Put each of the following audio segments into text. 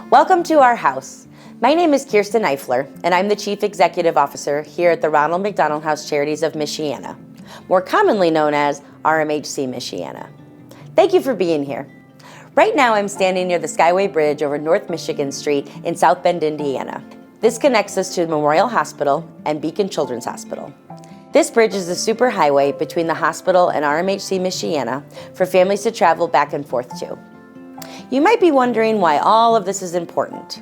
Welcome to our house. My name is Kierstin Eifler, and I'm the Chief Executive Officer here at the Ronald McDonald House Charities of Michiana, more commonly known as RMHC Michiana. Thank you for being here. Right now I'm standing near the Skyway Bridge over North Michigan Street in South Bend, Indiana. This connects us to Memorial Hospital and Beacon Children's Hospital. This bridge is the superhighway between the hospital and RMHC Michiana for families to travel back and forth to. You might be wondering why all of this is important.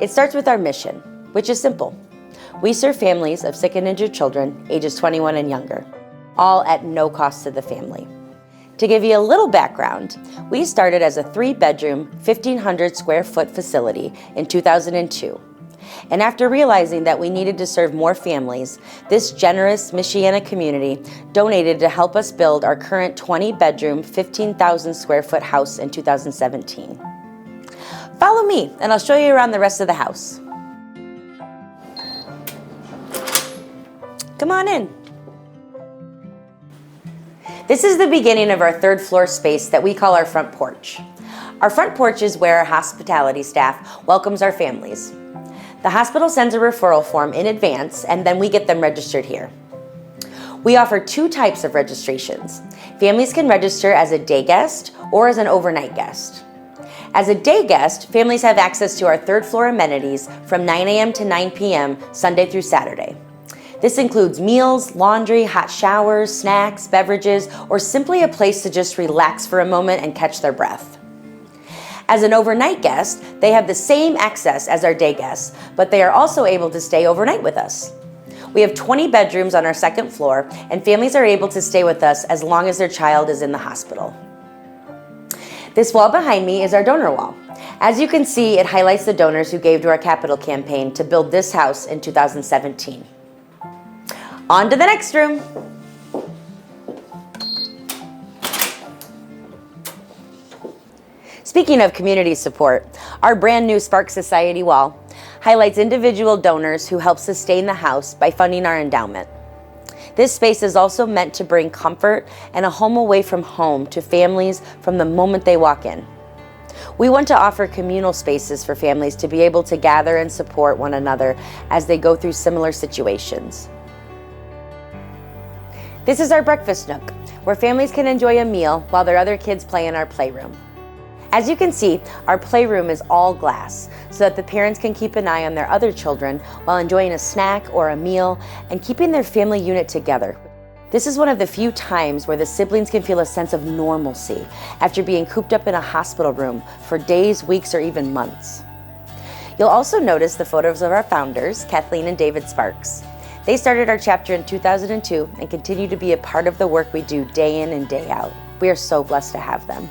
It starts with our mission, which is simple. We serve families of sick and injured children ages 21 and younger, all at no cost to the family. To give you a little background, we started as a 3-bedroom, 1,500 square foot facility in 2002. And after realizing that we needed to serve more families, this generous Michiana community donated to help us build our current 20-bedroom, 15,000 square foot house in 2017. Follow me, and I'll show you around the rest of the house. Come on in. This is the beginning of our third floor space that we call our front porch. Our front porch is where our hospitality staff welcomes our families. The hospital sends a referral form in advance, and then we get them registered here. We offer 2 types of registrations. Families can register as a day guest or as an overnight guest. As a day guest, families have access to our third floor amenities from 9 a.m. to 9 p.m. Sunday through Saturday. This includes meals, laundry, hot showers, snacks, beverages, or simply a place to just relax for a moment and catch their breath. As an overnight guest, they have the same access as our day guests, but they are also able to stay overnight with us. We have 20 bedrooms on our second floor, and families are able to stay with us as long as their child is in the hospital. This wall behind me is our donor wall. As you can see, it highlights the donors who gave to our capital campaign to build this house in 2017. On to the next room. Speaking of community support, our brand new Spark Society wall highlights individual donors who help sustain the house by funding our endowment. This space is also meant to bring comfort and a home away from home to families from the moment they walk in. We want to offer communal spaces for families to be able to gather and support one another as they go through similar situations. This is our breakfast nook, where families can enjoy a meal while their other kids play in our playroom. As you can see, our playroom is all glass so that the parents can keep an eye on their other children while enjoying a snack or a meal and keeping their family unit together. This is one of the few times where the siblings can feel a sense of normalcy after being cooped up in a hospital room for days, weeks, or even months. You'll also notice the photos of our founders, Kathleen and David Sparks. They started our chapter in 2002 and continue to be a part of the work we do day in and day out. We are so blessed to have them.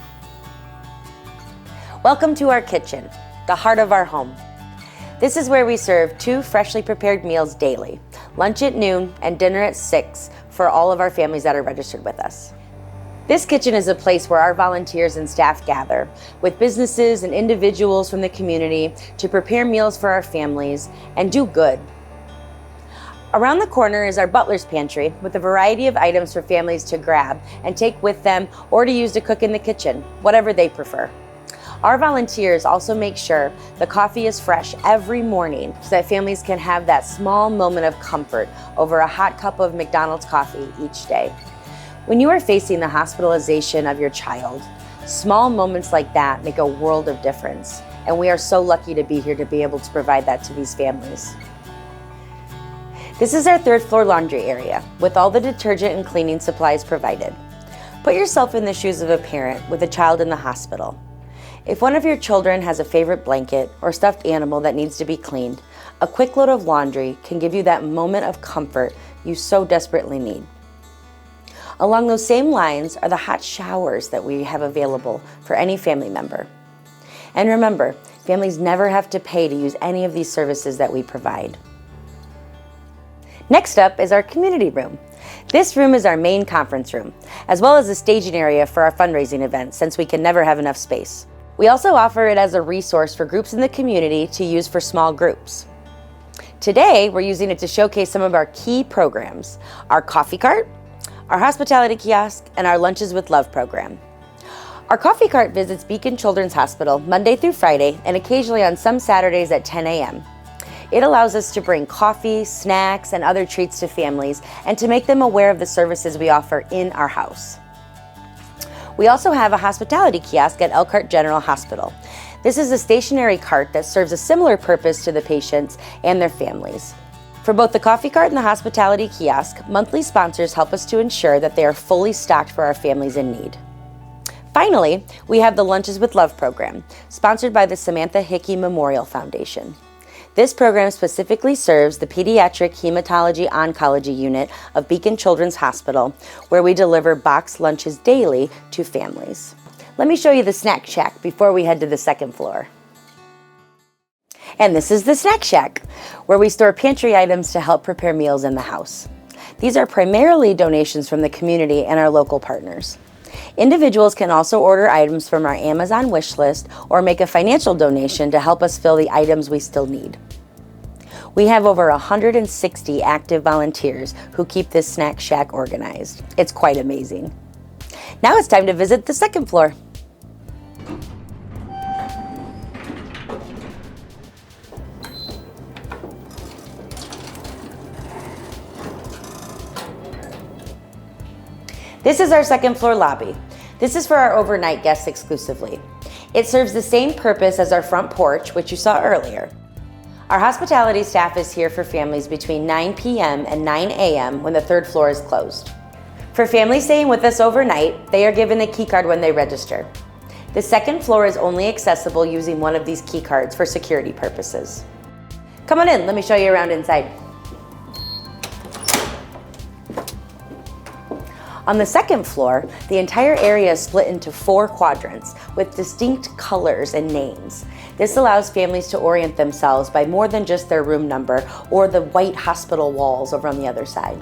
Welcome to our kitchen, the heart of our home. This is where we serve 2 freshly prepared meals daily, lunch at noon and dinner at 6 for all of our families that are registered with us. This kitchen is a place where our volunteers and staff gather with businesses and individuals from the community to prepare meals for our families and do good. Around the corner is our butler's pantry with a variety of items for families to grab and take with them or to use to cook in the kitchen, whatever they prefer. Our volunteers also make sure the coffee is fresh every morning so that families can have that small moment of comfort over a hot cup of McDonald's coffee each day. When you are facing the hospitalization of your child, small moments like that make a world of difference, and we are so lucky to be here to be able to provide that to these families. This is our third floor laundry area with all the detergent and cleaning supplies provided. Put yourself in the shoes of a parent with a child in the hospital. If one of your children has a favorite blanket or stuffed animal that needs to be cleaned, a quick load of laundry can give you that moment of comfort you so desperately need. Along those same lines are the hot showers that we have available for any family member. And remember, families never have to pay to use any of these services that we provide. Next up is our community room. This room is our main conference room, as well as a staging area for our fundraising events since we can never have enough space. We also offer it as a resource for groups in the community to use for small groups. Today, we're using it to showcase some of our key programs, our coffee cart, our hospitality kiosk, and our Lunches with Love program. Our coffee cart visits Beacon Children's Hospital Monday through Friday and occasionally on some Saturdays at 10 a.m. It allows us to bring coffee, snacks, and other treats to families and to make them aware of the services we offer in our house. We also have a hospitality kiosk at Elkhart General Hospital. This is a stationary cart that serves a similar purpose to the patients and their families. For both the coffee cart and the hospitality kiosk, monthly sponsors help us to ensure that they are fully stocked for our families in need. Finally, we have the Lunches with Love program, sponsored by the Samantha Hickey Memorial Foundation. This program specifically serves the Pediatric Hematology Oncology Unit of Beacon Children's Hospital, where we deliver boxed lunches daily to families. Let me show you the snack shack before we head to the second floor. And this is the snack shack, where we store pantry items to help prepare meals in the house. These are primarily donations from the community and our local partners. Individuals can also order items from our Amazon wish list or make a financial donation to help us fill the items we still need. We have over 160 active volunteers who keep this snack shack organized. It's quite amazing. Now it's time to visit the second floor. This is our second floor lobby. This is for our overnight guests exclusively. It serves the same purpose as our front porch, which you saw earlier. Our hospitality staff is here for families between 9 p.m. and 9 a.m. when the third floor is closed. For families staying with us overnight, they are given a key card when they register. The second floor is only accessible using one of these key cards for security purposes. Come on in, let me show you around inside. On the second floor, the entire area is split into 4 quadrants with distinct colors and names. This allows families to orient themselves by more than just their room number or the white hospital walls over on the other side.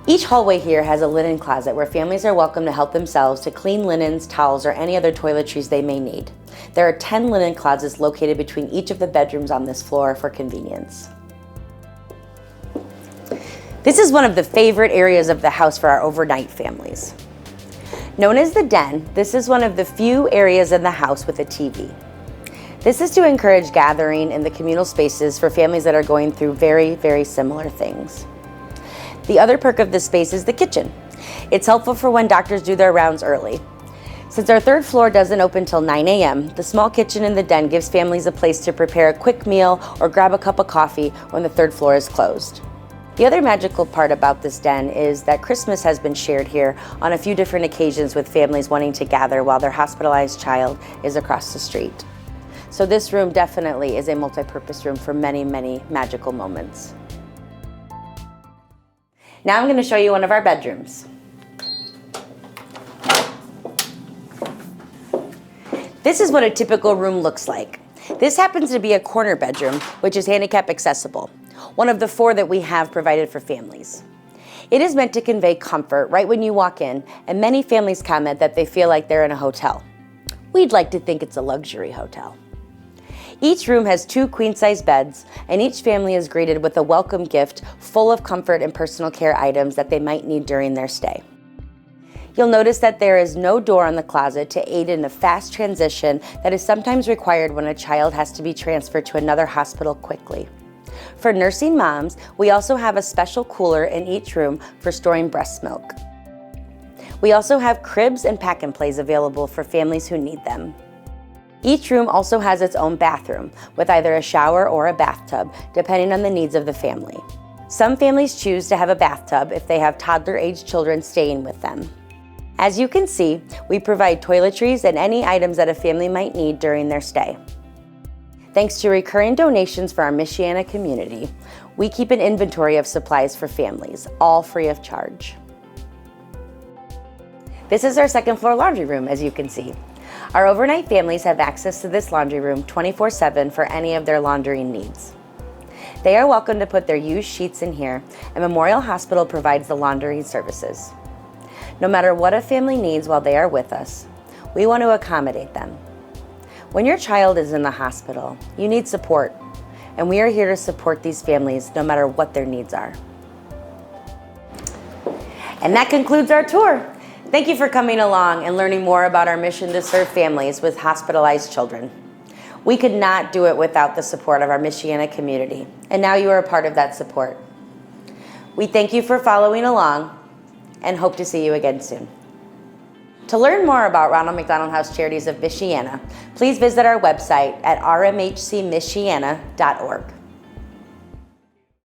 Each hallway here has a linen closet where families are welcome to help themselves to clean linens, towels, or any other toiletries they may need. There are 10 linen closets located between each of the bedrooms on this floor for convenience. This is one of the favorite areas of the house for our overnight families. Known as the den, this is one of the few areas in the house with a TV. This is to encourage gathering in the communal spaces for families that are going through very, very similar things. The other perk of this space is the kitchen. It's helpful for when doctors do their rounds early. Since our third floor doesn't open till 9 a.m., the small kitchen in the den gives families a place to prepare a quick meal or grab a cup of coffee when the third floor is closed. The other magical part about this den is that Christmas has been shared here on a few different occasions with families wanting to gather while their hospitalized child is across the street. So this room definitely is a multi-purpose room for many, many magical moments. Now I'm going to show you one of our bedrooms. This is what a typical room looks like. This happens to be a corner bedroom, which is handicap accessible, one of the 4 that we have provided for families. It is meant to convey comfort right when you walk in, and many families comment that they feel like they're in a hotel. We'd like to think it's a luxury hotel. Each room has 2 queen-size beds, and each family is greeted with a welcome gift full of comfort and personal care items that they might need during their stay. You'll notice that there is no door on the closet to aid in a fast transition that is sometimes required when a child has to be transferred to another hospital quickly. For nursing moms, we also have a special cooler in each room for storing breast milk. We also have cribs and pack-and-plays available for families who need them. Each room also has its own bathroom, with either a shower or a bathtub, depending on the needs of the family. Some families choose to have a bathtub if they have toddler-aged children staying with them. As you can see, we provide toiletries and any items that a family might need during their stay. Thanks to recurring donations for our Michiana community, we keep an inventory of supplies for families, all free of charge. This is our second floor laundry room, as you can see. Our overnight families have access to this laundry room 24/7 for any of their laundering needs. They are welcome to put their used sheets in here, and Memorial Hospital provides the laundering services. No matter what a family needs while they are with us, we want to accommodate them. When your child is in the hospital, you need support, and we are here to support these families no matter what their needs are. And that concludes our tour. Thank you for coming along and learning more about our mission to serve families with hospitalized children. We could not do it without the support of our Michiana community, and now you are a part of that support. We thank you for following along and hope to see you again soon. To learn more about Ronald McDonald House Charities of Michiana, please visit our website at rmhcmichiana.org.